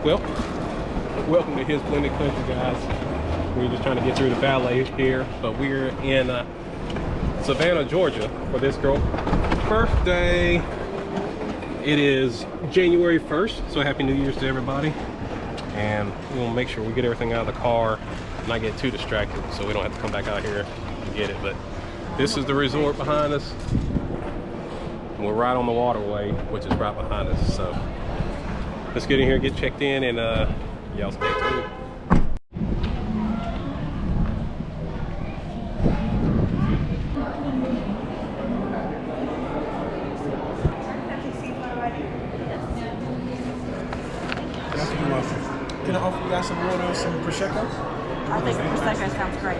Well, welcome to his blended country, guys. We're just trying to get through the valet here, but we're in Savannah, Georgia for this girl's birthday. It is January 1st, so happy New Year's to everybody. And we want to make sure we get everything out of the car, not get too distracted, so we don't have to come back out here and get it. But this is the resort behind us. And we're right on the waterway, which is right behind us. So let's get in here, get checked in, and y'all stay tuned. Can I offer you guys some water and some Prosecco? I think Prosecco sounds great.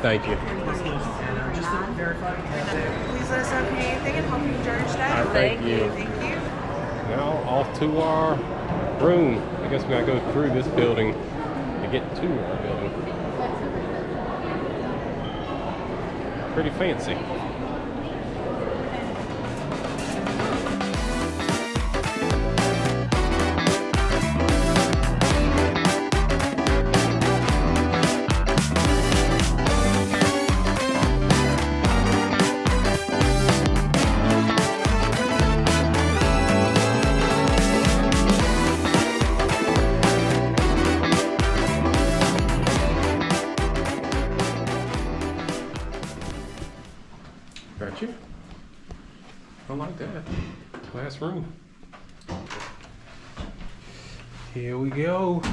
Thank you. Just to verify. Please let us know if you need anything and hope you enjoy your stay. Thank you. Thank you. Now off to our room. I guess we gotta go through this building to get to our building. Pretty fancy. Got you. I like that. Class room. Here we go.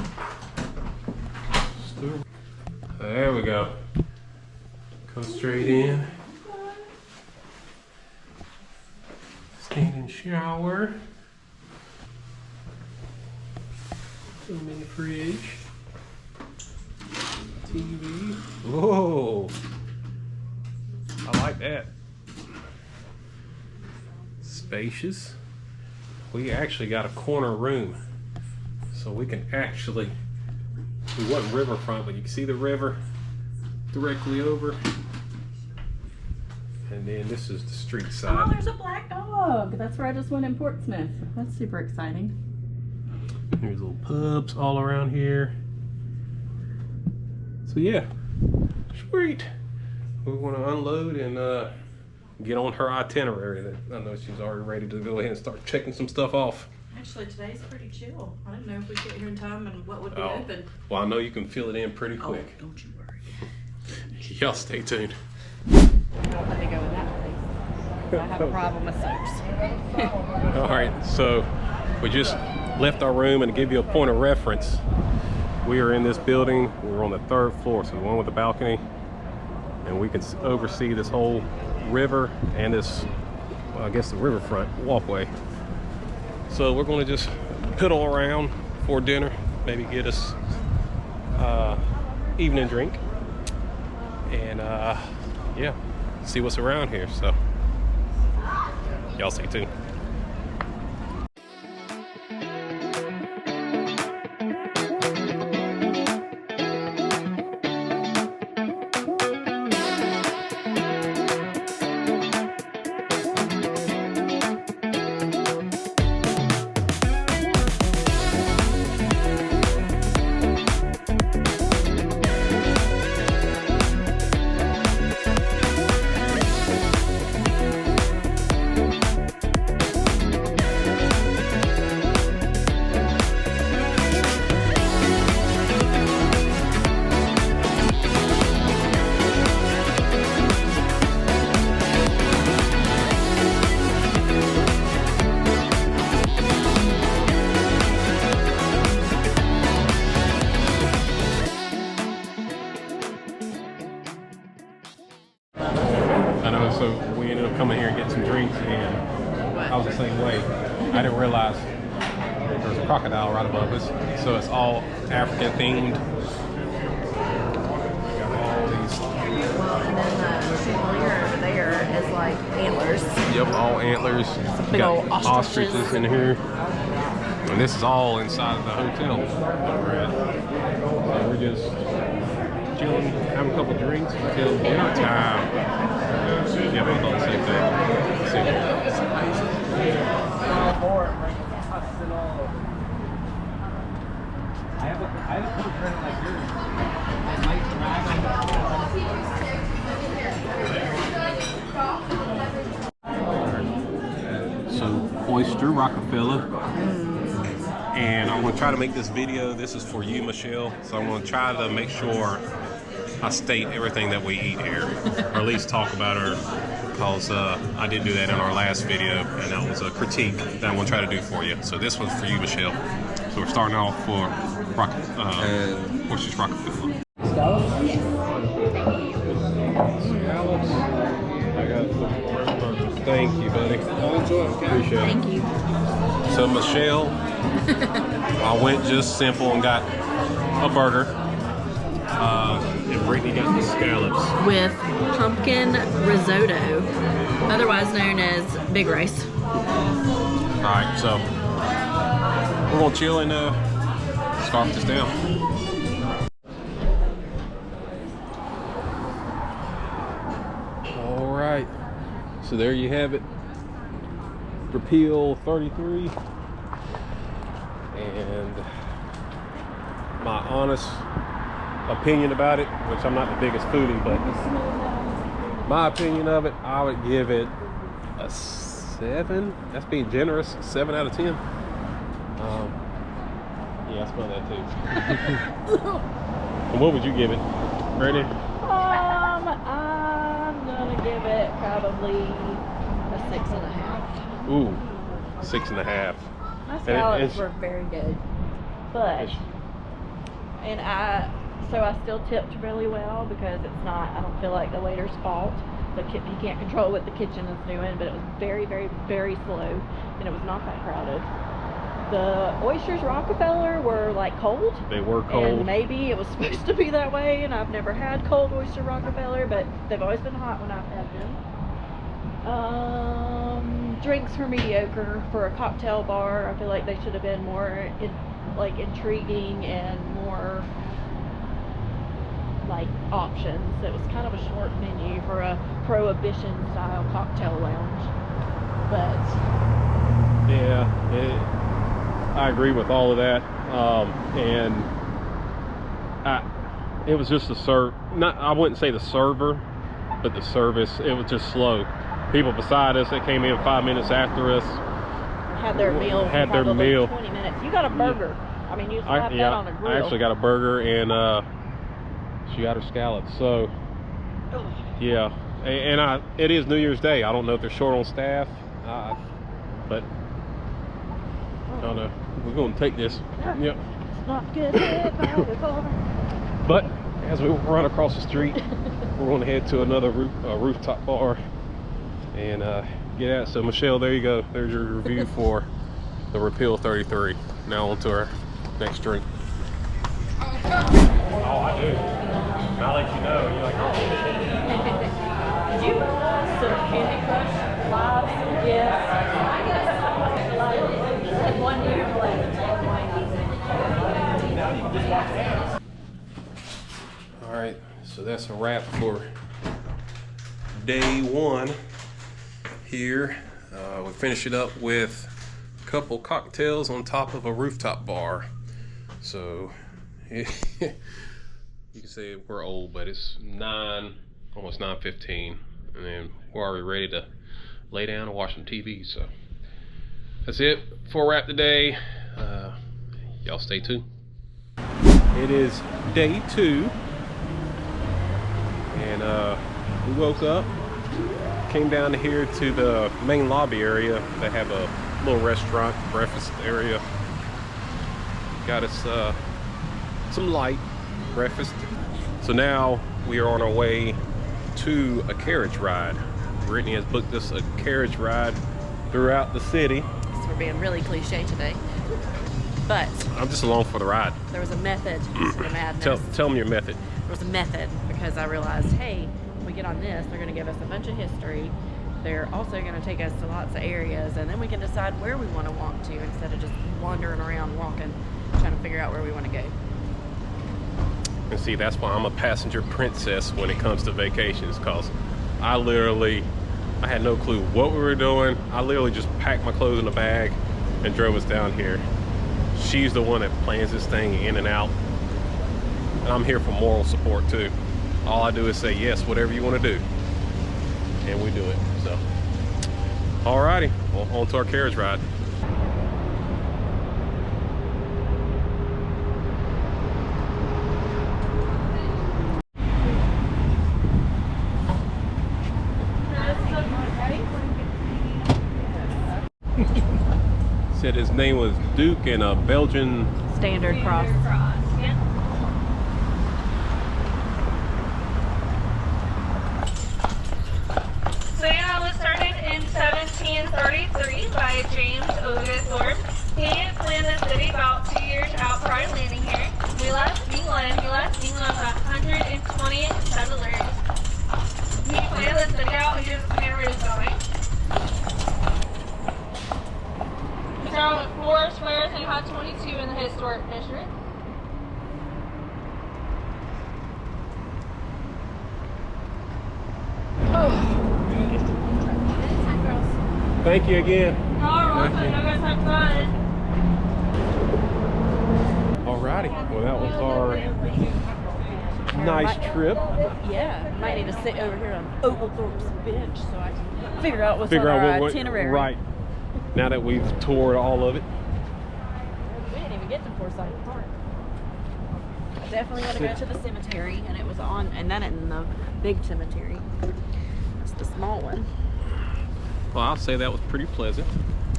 There we go. Go straight in. Standing shower. Mini fridge. TV. Whoa. I like that. Spacious. We actually got a corner room, so we can actually, we wasn't riverfront, but you can see the river directly over, and then this is the street side. Oh, there's a black dog. That's where I just went in Portsmouth. That's super exciting. There's little pubs all around here. So yeah, sweet. We want to unload and get on her itinerary. That I know she's already ready to go ahead and start checking some stuff off. Actually, today's pretty chill. I didn't know if we'd get here in time and what would be open. Well, I know you can fill it in pretty quick. Oh, don't you worry. Y'all stay tuned. Don't let me go in that place. I have a problem with soaps. All right, so we just left our room, and to give you a point of reference, we are in this building. We're on the 3rd floor, so the one with the balcony, and we can oversee this whole river and this, well, I guess the riverfront walkway. So we're going to just piddle around for dinner, maybe get us evening drink, and yeah, see what's around here. So y'all stay tuned. So we ended up coming here and getting some drinks, and I was the same way. I didn't realize there was a crocodile right above us, so it's all African themed. Got all these. Well, and then the chandelier over there is like antlers. Yep, all antlers. Big old ostriches in here. And this is all inside of the hotel that we're at. So we're just chilling, having a couple drinks until dinner time. Yeah, but I thought the same thing. So oyster Rockefeller, and I'm gonna try to make this video. This is for you, Michelle. So I'm gonna try to make sure I state everything that we eat here, or at least talk about her, because I did do that in our last video, and that was a critique that I'm gonna try to do for you. So this one's for you, Michelle. So we're starting off for oysters Rockefeller. Scallops? I got some. Thank you, buddy. Appreciate it. Thank you. So Michelle, I went just simple and got a burger. And Brittany got the scallops. With pumpkin risotto, otherwise known as big rice. Alright, so we're gonna chill and scarf this down. Alright, so there you have it. Repeal 33. And my honest opinion about it, which I'm not the biggest foodie, but my opinion of it, I would give it a 7. That's being generous. 7 out of 10. Yeah, I smell that too. And what would you give it, Brittany? I'm gonna give it probably a 6.5. Ooh, 6.5. My scallops were very good, but so I still tipped really well because it's not, I don't feel like the waiter's fault. He can't control what the kitchen is doing, but it was very, very, very slow, and it was not that crowded. The oysters Rockefeller were like cold. They were cold. And maybe it was supposed to be that way, and I've never had cold oyster Rockefeller, but they've always been hot when I've had them. Drinks were mediocre for a cocktail bar. I feel like they should have been more intriguing and more like options. It was kind of a short menu for a prohibition style cocktail lounge, but yeah, I agree with all of that. And it was just I wouldn't say the server, but the service, it was just slow. People beside us that came in 5 minutes after us had their meal. 20 minutes. You got a burger. I mean, you slapped that on a grill. I actually got a burger, and she got her scallops. So yeah, and it is New Year's Day. I don't know if they're short on staff, but I don't know. We're gonna take this. Yep. It's not good. But as we run across the street, we're gonna head to another rooftop bar and get at it. So Michelle, there you go. There's your review for the Repeal 33. Now on to our next drink. Oh, I do. I'll let you know. You're like, oh. Did you some Candy Crush lives? Yes. One year left. All right, so that's a wrap for day 1 here. We finish it up with a couple cocktails on top of a rooftop bar. So you can say we're old, but it's almost 9:15, and then we're already ready to lay down and watch some TV. So that's it for a wrap today. Y'all stay tuned. It is day 2, and we woke up, came down here to the main lobby area. They have a little restaurant, breakfast area. Got us some light breakfast. So now we are on our way to a carriage ride. Brittany has booked us a carriage ride throughout the city. So we're being really cliche today, but I'm just along for the ride. There was a method to the madness. Tell me your method. There was a method because I realized, hey, when we get on this, they're going to give us a bunch of history. They're also going to take us to lots of areas, and then we can decide where we want to walk to instead of just wandering around walking, trying to figure out where we want to go. And see, that's why I'm a passenger princess when it comes to vacations, because I had no clue what we were doing. I literally just packed my clothes in a bag and drove us down here. She's the one that plans this thing in and out. And I'm here for moral support too. All I do is say yes, whatever you want to do. And we do it, so. Alrighty, well, on to our carriage ride. Said his name was Duke and a Belgian Standard cross. Savannah was started in 1733 by James Oglethorpe. He planned the city about 2 years out prior to landing here. We left England with 120 settlers. He planned the city out, he just planned where he was going. He started with 4 squares and had 22 in the historic district. Thank you again. Welcome. You guys have fun. Alrighty, well that was our nice trip. Yeah, might need to sit over here on Oglethorpe's bench so I can figure out what's on our itinerary. Right. Now that we've toured all of it. We didn't even get to Forsyth Park. I definitely want to go to the cemetery, and it was on, and then in the big cemetery. It's the small one. Well, I'll say that was pretty pleasant.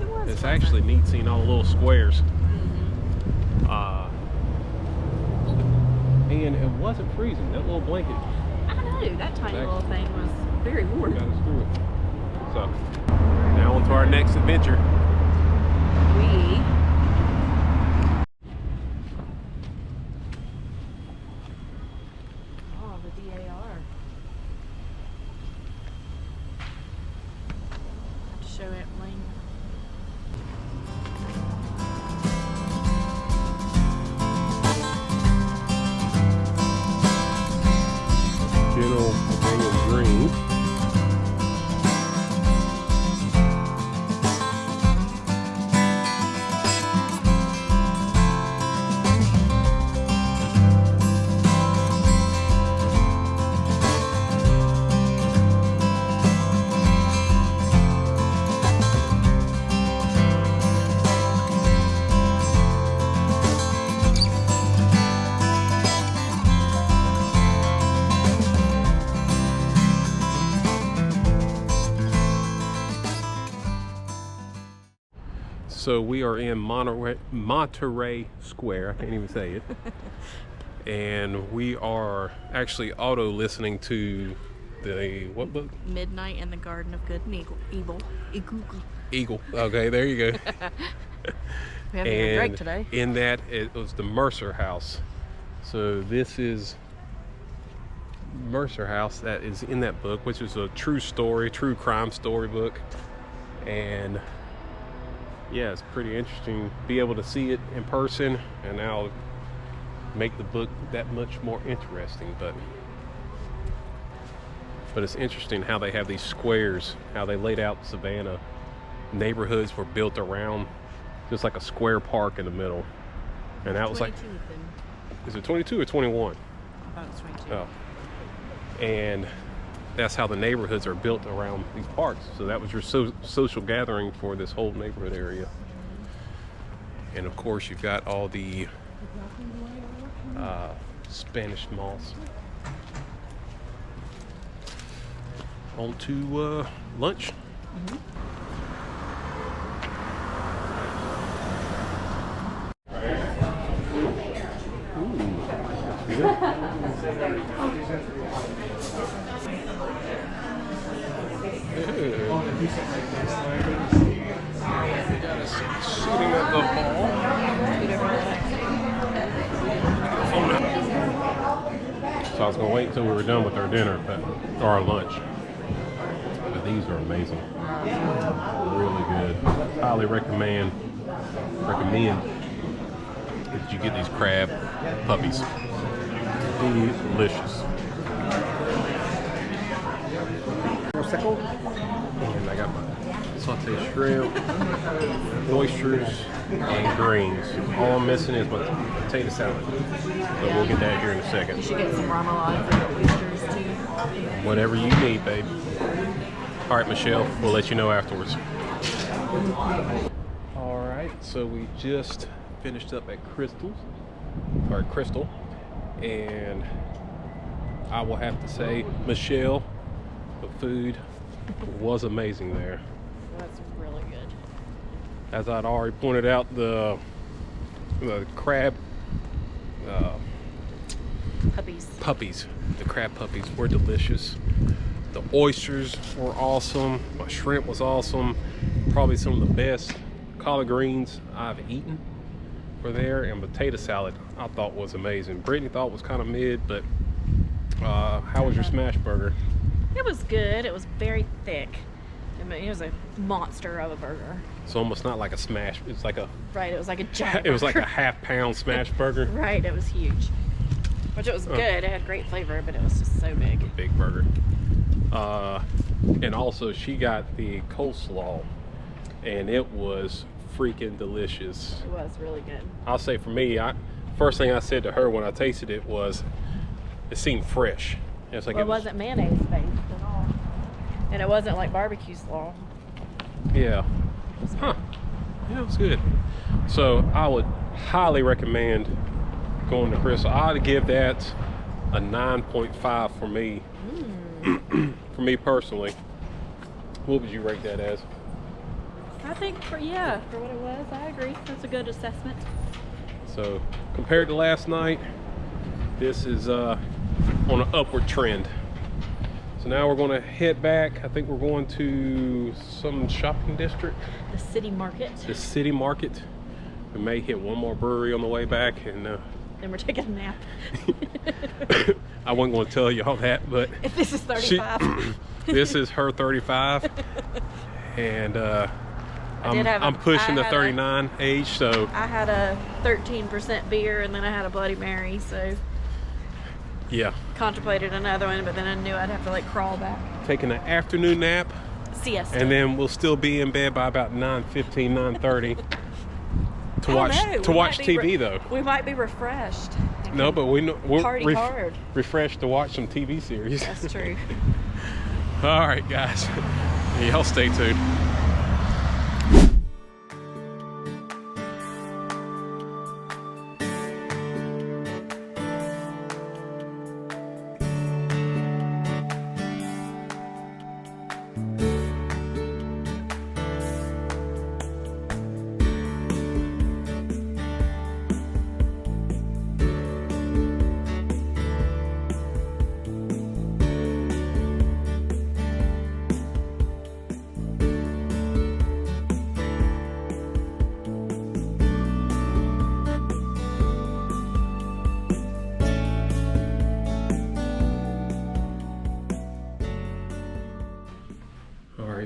It was It's pleasant. actually neat seeing all the little squares. And it wasn't freezing. That little blanket I know, that tiny Exactly. little thing was very warm. got us through it. So, now on to our next adventure. We the DAR. Have to show it, Lane. General Daniel Green. So we are in Monterey Square. I can't even say it. And we are actually auto listening to the, what book? Midnight in the Garden of Good and Evil. Eagle. Okay, there you go. We haven't even drank today. In that, it was the Mercer House. So this is Mercer House that is in that book, which is a true story, true crime story book. And yeah, it's pretty interesting to be able to see it in person and now make the book that much more interesting. But it's interesting how they have these squares, how they laid out Savannah. Neighborhoods were built around just like a square park in the middle. And that was like, is it 22 or 21? I thought it was 22. Oh. And that's how the neighborhoods are built around these parks. So that was your social gathering for this whole neighborhood area. And of course, you've got all the Spanish moss. On to lunch. Shooting at the ball. So I was gonna wait until we were done with our dinner, or our lunch. But these are amazing. Really good. Highly recommend that you get these crab puppies. Delicious. And I got my sauteed shrimp, oysters, and greens. All I'm missing is my potato salad. But we'll get that here in a second. You should get some remoulade for the oysters too. Whatever you need, babe. All right, Michelle, we'll let you know afterwards. All right, so we just finished up at Crystal, and I will have to say, Michelle, the food was amazing there. That's really good. As I'd already pointed out, the crab puppies, the crab puppies were delicious. The oysters were awesome. My shrimp was awesome. Probably some of the best collard greens I've eaten were there, and potato salad I thought was amazing. Brittany thought was kind of mid, but how was your smash burger? It was good. It was very thick. I mean, it was a monster of a burger. It's almost not like a smash. It's like a Right. It was like a giant. it was like burger. a half-pound smash burger. Right. It was huge. Which it was good. It had great flavor, but it was just so big. Big burger. And also she got the coleslaw, and it was freaking delicious. It was really good. I'll say for me, first thing I said to her when I tasted it was, it seemed fresh. It's like Well, it wasn't mayonnaise based at all. And it wasn't like barbecue slaw. Yeah. Huh. Yeah, it was good. So I would highly recommend going to Crystal. I'd give that a 9.5 for me. For me personally. What would you rate that as? I think for what it was, I agree. That's a good assessment. So compared to last night, this is on an upward trend. So now we're going to head back. I think we're going to some shopping district. The city market. The city market. We may hit one more brewery on the way back, and Then we're taking a nap. I wasn't going to tell you all that, but If this is 35. this is her 35, and I'm pushing the 39 age, so I had a 13% beer, and then I had a Bloody Mary, so yeah. contemplated another one, but then I knew I'd have to like crawl back. Taking an afternoon nap, Siesta. and then we'll still be in bed by about 9:15, 9:30 to watch TV though. We might be refreshed. No, but we're Party hard. refreshed to watch some TV series. That's true. All right, guys, y'all stay tuned.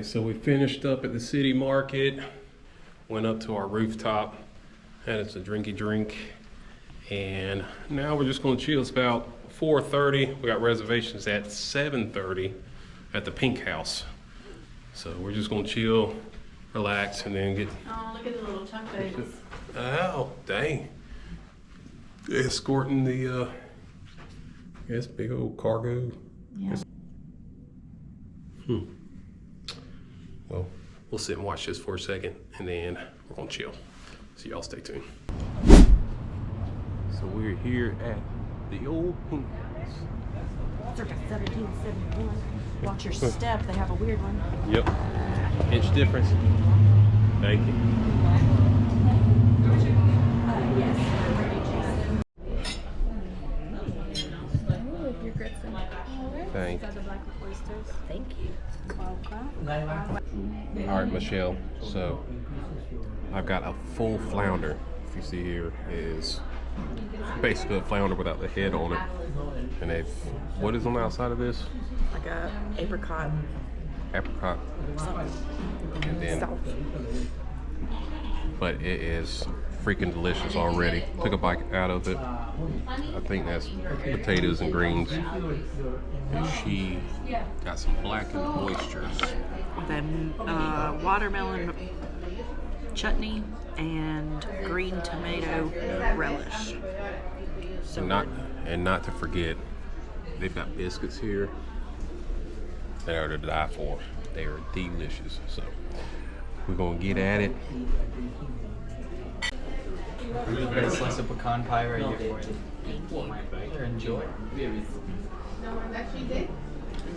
So we finished up at the city market, went up to our rooftop, had us a drinky drink, and now we're just gonna chill. It's about 4:30. We got reservations at 7:30 at the Pink House. So we're just gonna chill, relax, and then get... Oh, look at the little tacos. Oh, dang. Escorting the, yes, big old cargo. Yeah. Well, we'll sit and watch this for a second, and then we're gonna chill. So y'all stay tuned. So we're here at the Olde Pink House. Circa 1771. Watch your step, they have a weird one. Yep. Inch difference. Thank you. Thank you. Thank you. All right, Michelle. So I've got a full flounder. If you see here, is basically a flounder without the head on it. And they've, what is on the outside of this? Like a apricot. Apricot. And then, but it is freaking delicious already. Took a bite out of it. I think that's potatoes and greens. And she got some blackened oysters. Then watermelon chutney and green tomato relish. So And not to forget, they've got biscuits here. They are to die for. They are delicious. So we're gonna get at it. Got a slice of pecan pie right here for you. thank you. Here, enjoy. This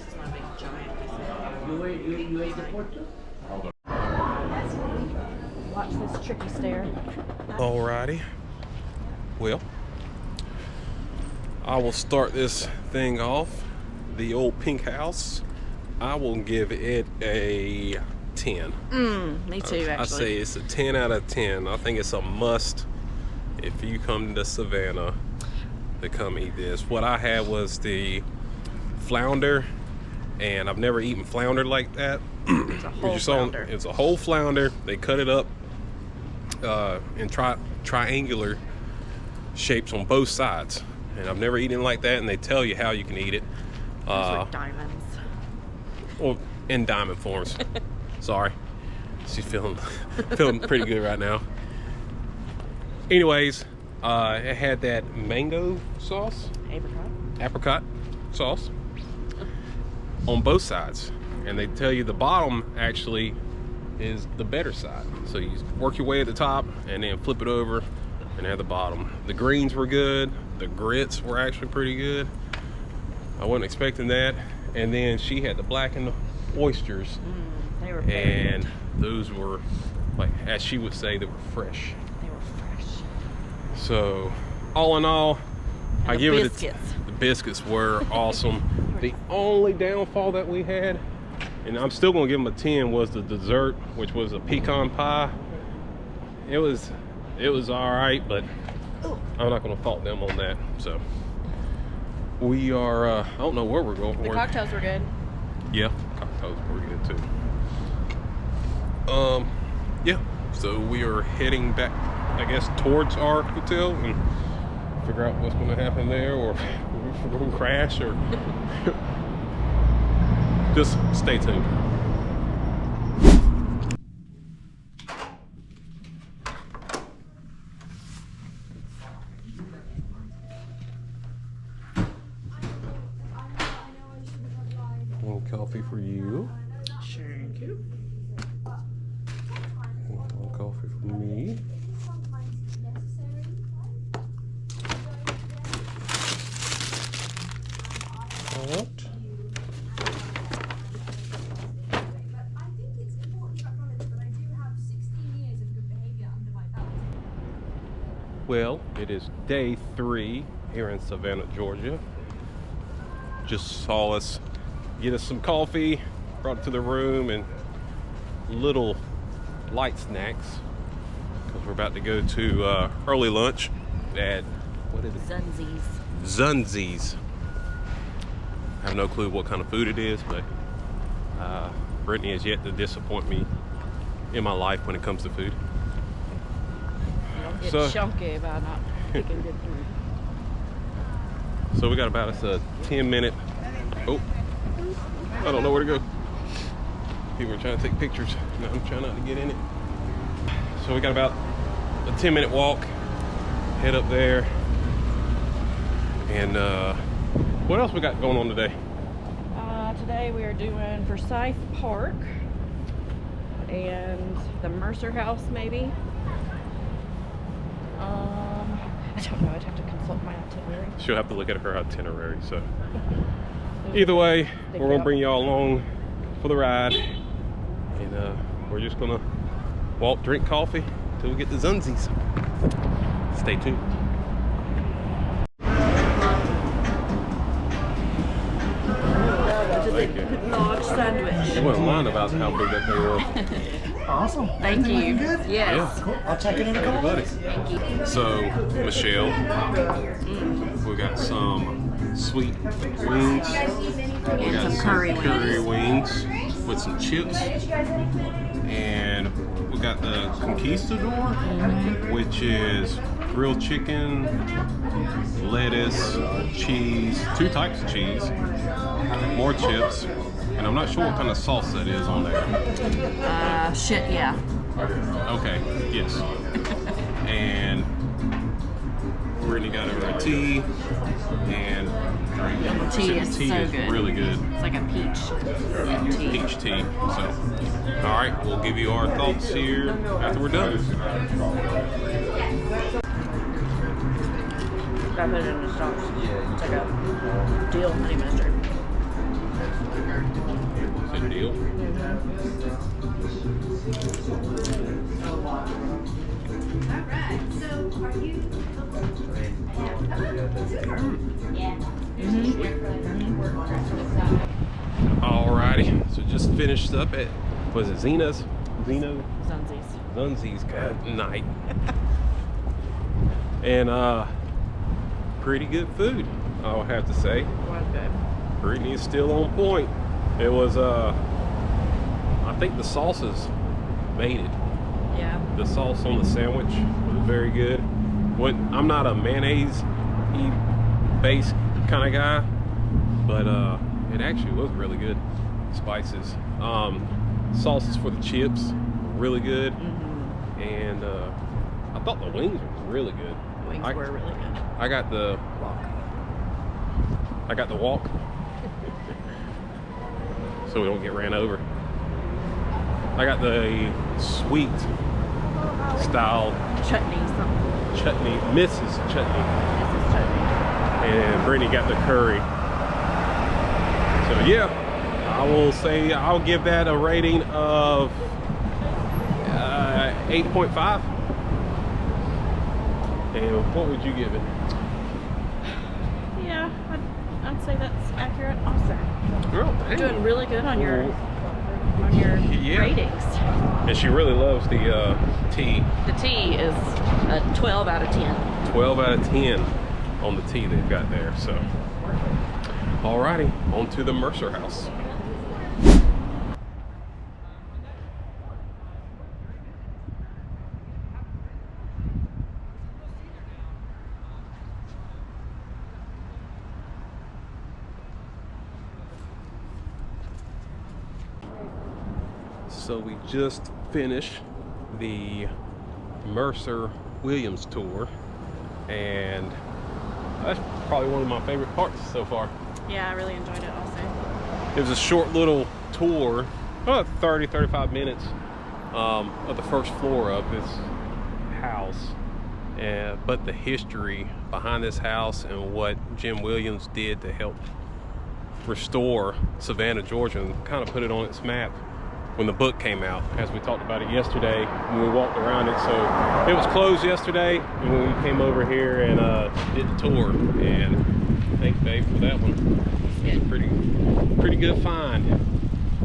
is my big giant piece. Watch this tricky stare. Alrighty. Well, I will start this thing off. The Olde Pink House. I will give it a 10. Me too, actually. I say it's a 10 out of 10. I think it's a must if you come to Savannah to come eat this. What I had was the flounder, and I've never eaten flounder like that. It's a whole flounder. It's a whole flounder. They cut it up in triangular shapes on both sides, and I've never eaten it like that. And they tell you how you can eat it. Those are diamonds. Well, in diamond forms. Sorry, she's feeling pretty good right now. Anyways, it had that mango sauce, apricot sauce on both sides, and they tell you the bottom actually is the better side. So you work your way at the top and then flip it over and have the bottom. The greens were good. The grits were actually pretty good. I wasn't expecting that. And then she had the blackened oysters. They were very and those were, like, as she would say, they were fresh. They were fresh. So, all in all, And I the give biscuits. it the biscuits were awesome. The only downfall that we had, and I'm still gonna give them a 10, was the dessert, which was a pecan pie. It was all right, but I'm not gonna fault them on that. So we are I don't know where we're going. The cocktails were good. Yeah, cocktails were good too. Yeah, so we are heading back, I guess, towards our hotel and figure out what's going to happen there, or if we're going to crash, or just stay tuned. One coffee for you. Thank you. One coffee for me. What? Well, it is day 3 here in Savannah, Georgia. Just saw us get us some coffee, brought it to the room, and little light snacks, because we're about to go to early lunch at, what is it? Zunzi's. I have no clue what kind of food it is, but Brittany has yet to disappoint me in my life when it comes to food. You don't get chunky by not picking good food. So we got about a 10-minute. Oh, I don't know where to go. People are trying to take pictures. No, I'm trying not to get in it. So we got about a 10-minute walk. Head up there. And what else we got going on today? Today we are doing Forsyth Park and the Mercer House, maybe. I don't know. I'd have to consult my itinerary. She'll have to look at her itinerary. So either way, we're gonna bring y'all along for the ride, and we're just gonna walk, drink coffee till we get to Zunzi's. Stay tuned. Thank you. Large sandwich. I wasn't lying about how big that thing was. Awesome. Thank you. Yes. Yeah. Cool. I'll check it in a couple minutes. Thank you. So, Michelle, we got some sweet wings. We got some curry wings with some chips. And We got the conquistador, which is grilled chicken, lettuce, cheese, 2 types of cheese, more chips, and I'm not sure what kind of sauce that is on there. Shit, yeah. Okay, yes. And Brittany got her a tea and drink. Tea is tea so is good. really good. It's like a peach tea. Peach tea. So, all right, we'll give you our thoughts here after we're done. I put it in the sauce. It's like a dill honey mustard. Is it a deal? Alrighty, so just finished up at, was it Zunzi's good night. And pretty good food, I'll have to say. Was good. Brittany is still on point. It was I think the sauces made it. Yeah. The sauce on the sandwich was very good. I'm not a mayonnaise based kind of guy, but it actually was really good. Spices, sauces for the chips were really good, and I thought the wings were really good. Wings were really good. I got the walk, so we don't get ran over. I got the sweet style Chutney something. chutney, Mrs. Chutney, This is chutney. and Brittany got the curry. So yeah, I will say I'll give that a rating of 8.5. And what would you give it? Yeah, I'd say that's accurate also. Girl, You're doing really good on your Yeah. ratings. And she really loves the tea. The tea is a 12 out of 10. 12 out of 10 on the tea they've got there. So, alrighty, on to the Mercer House. So we just finished the Mercer Williams tour, and that's probably one of my favorite parts so far. Yeah, I really enjoyed it also. It was a short little tour, about 30-35 minutes of the first floor of this house, but the history behind this house and what Jim Williams did to help restore Savannah, Georgia, and kind of put it on its map when the book came out, as we talked about it yesterday when we walked around it. So it was closed yesterday, and when we came over here and did the tour, and thanks Dave for that one. It's a pretty good find.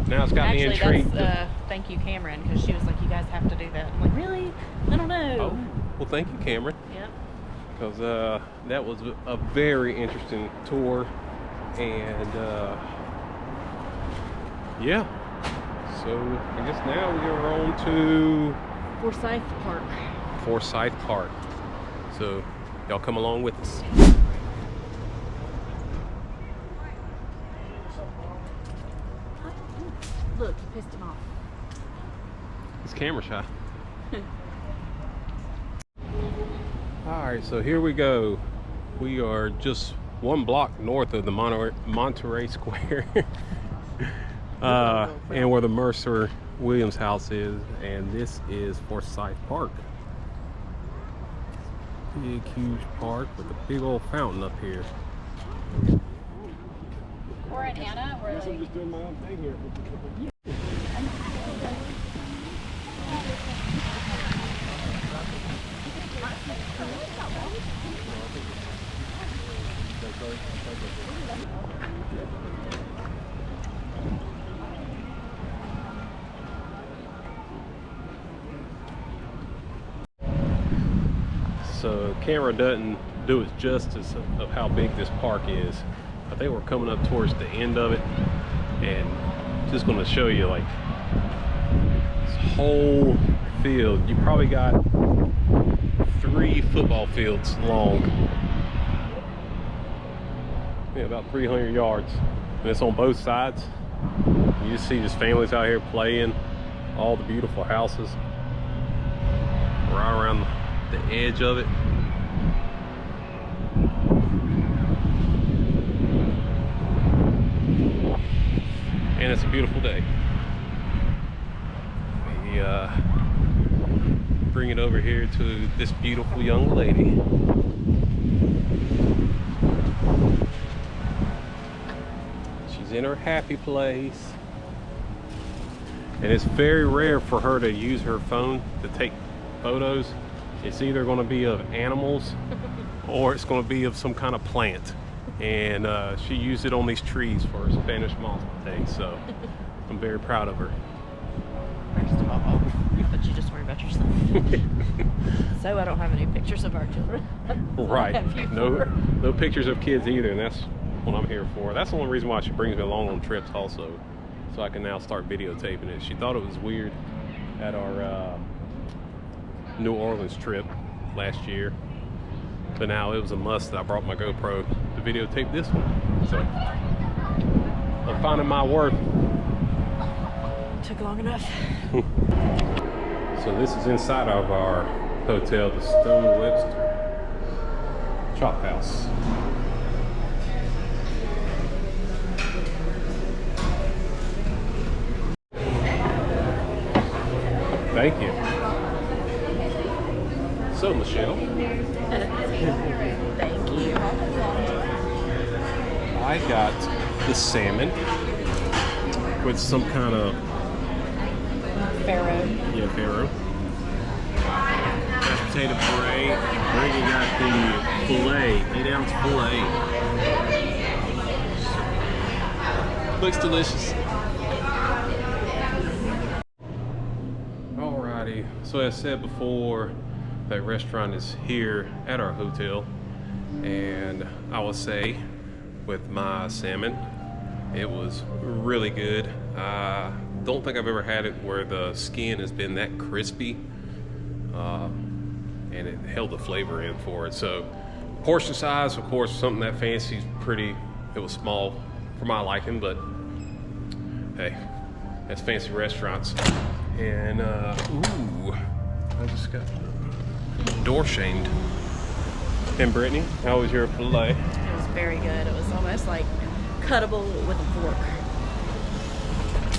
Now it's got me intrigued. That's thank you Cameron, because she was like, you guys have to do that. I'm like, really? I don't know. Oh, well, thank you Cameron. Yep. Because that was a very interesting tour, and yeah. So I guess now we are on to Forsyth Park. Forsyth Park. So y'all come along with us. Look, you pissed him off. It's camera shy. Alright, so here we go. We are just 1 block north of the Monterey Square. And where the Mercer Williams house is, and this is Forsyth Park. Big, huge park with a big old fountain up here. Or in Anna, or I'm just doing my own thing here. So camera doesn't do it justice of how big this park is. I think we're coming up towards the end of it, and just going to show you like this whole field, you probably got 3 football fields long. Yeah, about 300 yards. And it's on both sides. You just see just families out here playing, all the beautiful houses right around the edge of it. And it's a beautiful day. We bring it over here to this beautiful young lady. She's in her happy place. And it's very rare for her to use her phone to take photos. It's either going to be of animals or it's going to be of some kind of plant. And she used it on these trees for her Spanish Moss Day, so I'm very proud of her. First of all, but you just worry about yourself. So I don't have any pictures of our children. Right. No pictures of kids either, and that's what I'm here for. That's the only reason why she brings me along on trips also, so I can now start videotaping it. She thought it was weird at our New Orleans trip last year, but now it was a must that I brought my GoPro to videotape this one. So I'm finding my worth. Took long enough. So this is inside of our hotel, the Stone Webster Chop House. Thank you. So, Michelle. Thank you. I got the salmon with some kind of Pharaoh. yeah, farro. Mashed potato puree. Brittany got the filet, 8-ounce filet. Looks delicious. Alrighty, so as I said before, that restaurant is here at our hotel, and I will say with my salmon, it was really good. I don't think I've ever had it where the skin has been that crispy, and it held the flavor in for it. So portion size, of course, something that fancy is pretty, it was small for my liking, but hey, that's fancy restaurants. And ooh, I just got door shamed. And Brittany, how was your filet? It was very good. It was almost like cuttable with a fork.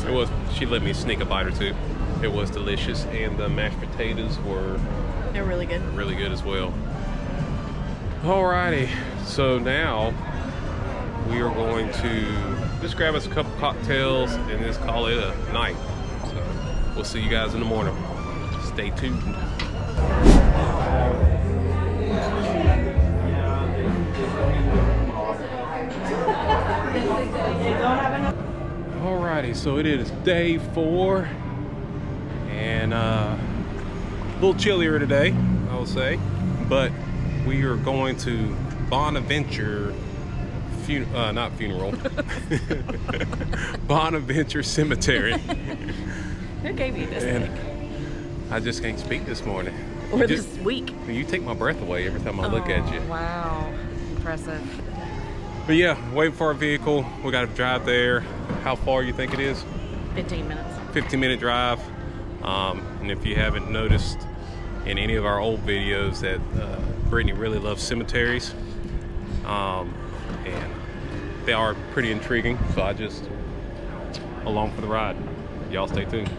It was. She let me sneak a bite or two. It was delicious, and the mashed potatoes were They're really good. really good as well. Alrighty, so now we are going to just grab us a couple cocktails and just call it a night. So we'll see you guys in the morning. Stay tuned. Alrighty, so it is day 4, and a little chillier today, I will say, but we are going to Bonaventure not funeral, Bonaventure Cemetery. Who gave you this And thing? I just can't speak this morning. Or this week? You take my breath away every time I look at you. Wow. Impressive. But yeah, waiting for our vehicle. We got to drive there. How far you think it is? 15 minutes. 15-minute drive. And if you haven't noticed in any of our old videos that Brittany really loves cemeteries, and they are pretty intriguing, so I just along for the ride. Y'all stay tuned.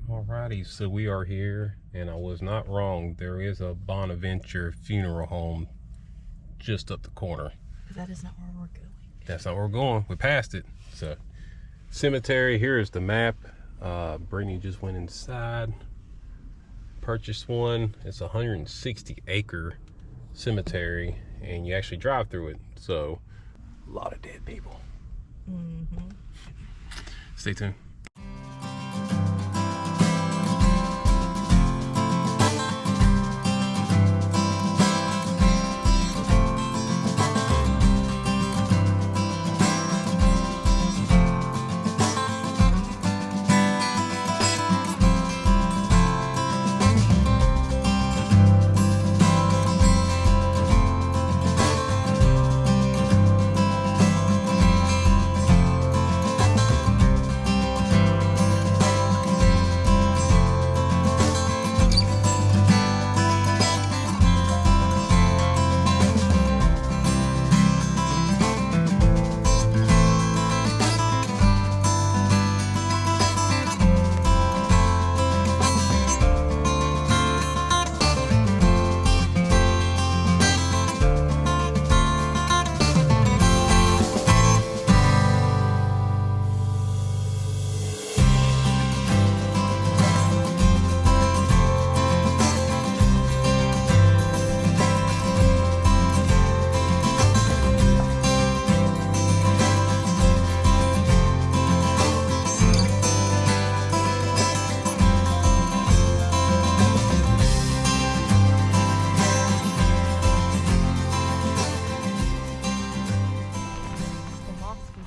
Alrighty, so we are here, and I was not wrong. There is a Bonaventure funeral home just up the corner. But that is not where we're going. That's not where we're going. We passed it. So, cemetery, here is the map. Brittany just went inside, purchased one. It's a 160-acre cemetery, and you actually drive through it. So, a lot of dead people. Mm-hmm. Stay tuned.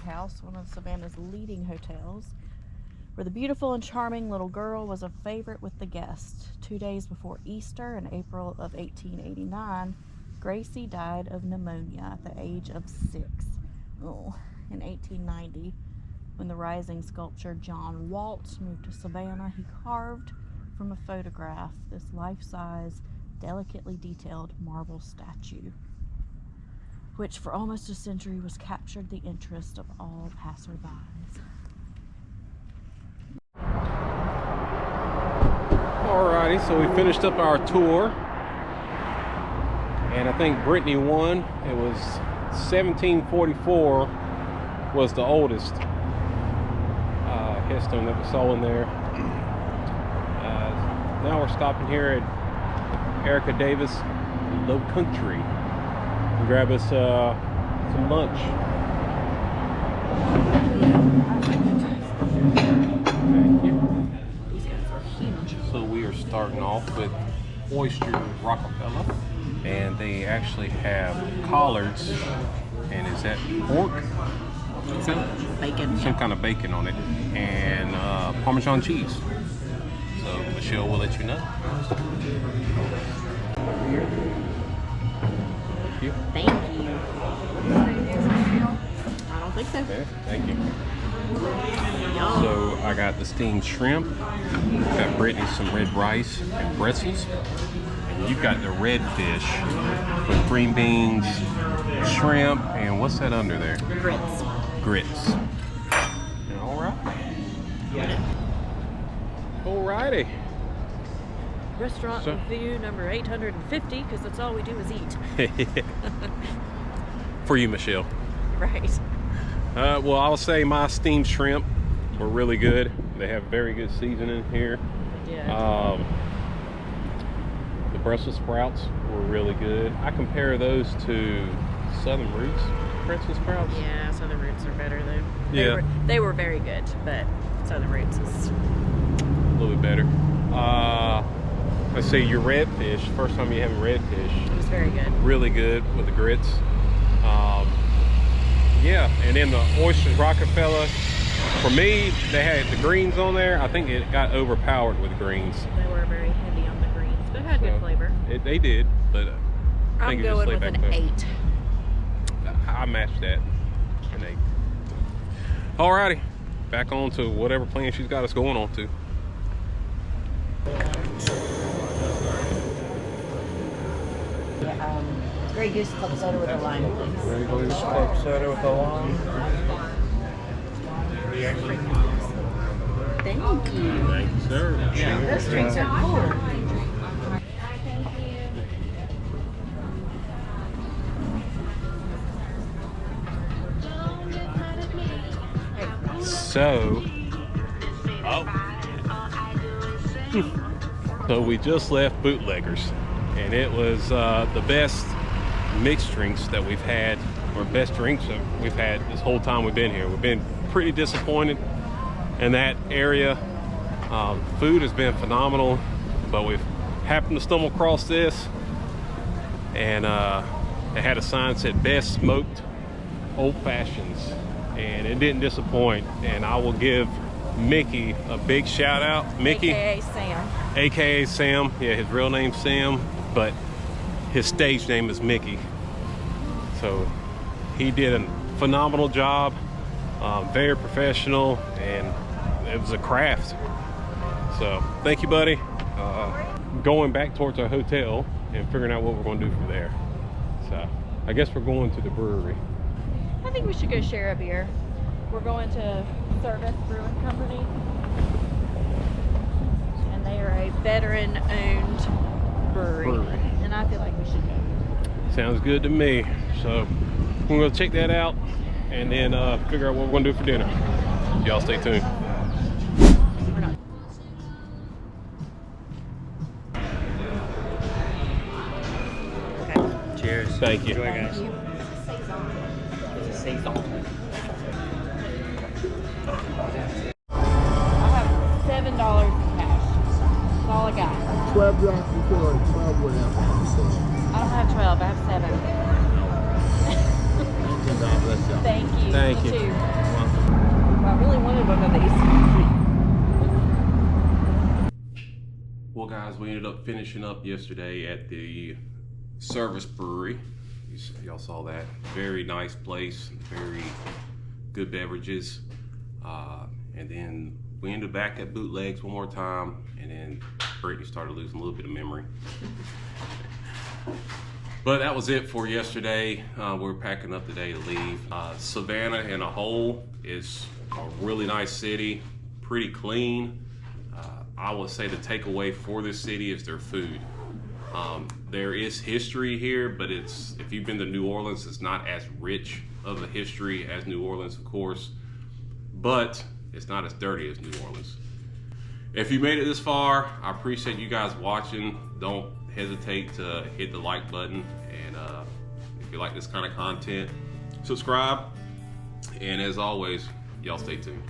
House, one of Savannah's leading hotels, where the beautiful and charming little girl was a favorite with the guests. 2 days before Easter in April of 1889, Gracie died of pneumonia at the age of 6. Oh, in 1890, when the rising sculptor John Waltz moved to Savannah, he carved from a photograph this life-size, delicately detailed marble statue, which for almost a century was captured the interest of all passerbys. Alrighty, so we finished up our tour, and I think Brittany won. It was 1744 was the oldest headstone that we saw in there. Now we're stopping here at Erica Davis Low Country and grab us some lunch. Thank you. These guys are huge. So we are starting off with oyster Rockefeller, and they actually have collards, and is that pork? Some bacon. Some kind of bacon on it, and Parmesan cheese. So Michelle will let you know. Thank you. Thank you. I don't think so. Okay, thank you. Yum. So I got the steamed shrimp, got Brittany some red rice and pretzels, and you've got the red fish with green beans, shrimp, and what's that under there? Grits. Grits. All right. Alrighty. Restaurant So- review number 850, because that's all we do is eat. For you, Michelle. Right. Well, I'll say my steamed shrimp were really good. They have very good seasoning here. Yeah. The Brussels sprouts were really good. I compare those to Southern Roots Brussels sprouts. Yeah, Southern Roots are better though. Yeah. They were very good, but Southern Roots is... A little bit better. Let's see, your redfish. First time you having redfish. It was very good. Really good with the grits. Yeah, and then the oysters Rockefeller. For me, they had the greens on there. I think it got overpowered with greens. They were very heavy on the greens, but it had good flavor. They did, but I I'm think it just going laid with back an there. 8. I matched that. An 8. Alrighty, back on to whatever plan she's got us going on to. Grey Goose Club Soda with a lime, please. Grey Goose Club Soda with a lime. Thank you. Thank you, sir. Those drinks are cool. So, so we just left Bootleggers, and it was the best mixed drinks that we've had, or best drinks that we've had this whole time we've been here. We've been pretty disappointed in that area. Food has been phenomenal, but we've happened to stumble across this, and it had a sign that said best smoked old fashions, and it didn't disappoint. And I will give Mickey a big shout out. Mickey, AKA Sam. AKA Sam. Yeah, his real name's Sam, but his stage name is Mickey. So he did a phenomenal job, very professional, and it was a craft. So thank you, buddy. Going back towards our hotel and figuring out what we're going to do from there. So I guess we're going to the brewery. I think we should go share a beer. We're going to Service Brewing Company, and they are a veteran-owned brewery, and I feel like we should go. Sounds good to me. So we're going to check that out and then figure out what we're going to do for dinner. Y'all stay tuned. We're not. Cheers. Thank you. Enjoy, guys. It's a saison. I have $7 in cash. That's all I got. $12 before, 12 without. I don't have 12. I have 7. Thank you. Thank you. Too. really wanted one of these. Well, guys, we ended up finishing up yesterday at the Service Brewery. Y'all saw that. Very nice place, very good beverages. And then we ended back at Bootlegs one more time, and then Brittany started losing a little bit of memory. But that was it for yesterday. We're packing up today to leave. Savannah in a whole is a really nice city, pretty clean. I would say the takeaway for this city is their food. There is history here, but if you've been to New Orleans, it's not as rich of a history as New Orleans, of course, but it's not as dirty as New Orleans. If you made it this far, I appreciate you guys watching. Don't hesitate to hit the like button, and if you like this kind of content, subscribe. And as always, y'all stay tuned.